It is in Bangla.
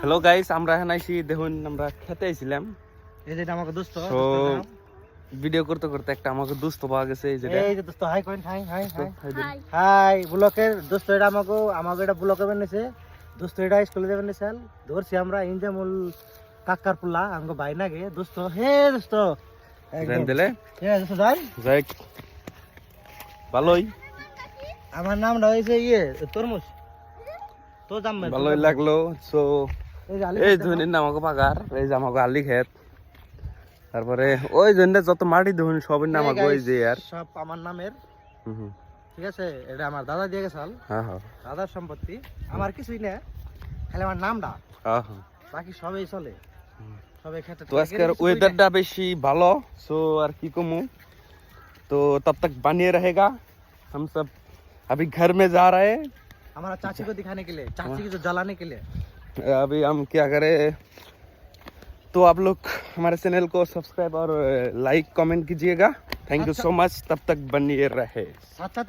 হ্যালো গাইস, আমরা এখন আইছি দেখুন আমরা খেতে আইছিলাম। এই যে আমাকে দোস্ত তো ভিডিও করতে করতে একটা আমাকে দোস্ত পাওয়া গেছে। এই যে দোস্ত হাই করেন, high high high high high ব্লকের দোস্ত, এটা আমাকে এটা ব্লকে বানিয়েছে দোস্ত, এটা স্কুলে যাবেন স্যার ধরছি আমরা ইনজামুল কাকার পুল্লা আমাকে ভাই নাগে দোস্ত। হে দোস্ত দেন দিলে দোস্ত যাই যাই ভালোই আমার নামটা হয়েছে তরমুজ তো দাম ভালোই লাগলো। সো এই ধরনের আমাকে পাকার, এই যে আমাকে আলি ক্ষেত, তারপরে ওই জন্য যত মাটি ধরুন সবের নাম আমাকে ওই যে আর সব আমার নামের। হুম, ঠিক আছে, এটা আমার দাদা দিয়ে গেছাল, হ্যাঁ হ্যাঁ দাদার সম্পত্তি, আমার কিছুই না, খালি আমার নামটা, হ্যাঁ হ্যাঁ। বাকি সবই চলে, সবাই খেতে। তো আজকের ওয়েদারটা বেশি ভালো। সো আর কি কমু, तो तब तक बने रहेगा। हम सब अभी घर में जा रहे हैं, हमारा चाची को दिखाने के लिए, चाची को जलाने के लिए। अभी हम क्या करें, तो आप लोग हमारे चैनल को सब्सक्राइब और लाइक कमेंट कीजिएगा। Thank you so much. तब तक बनिए रहे। साथ साथ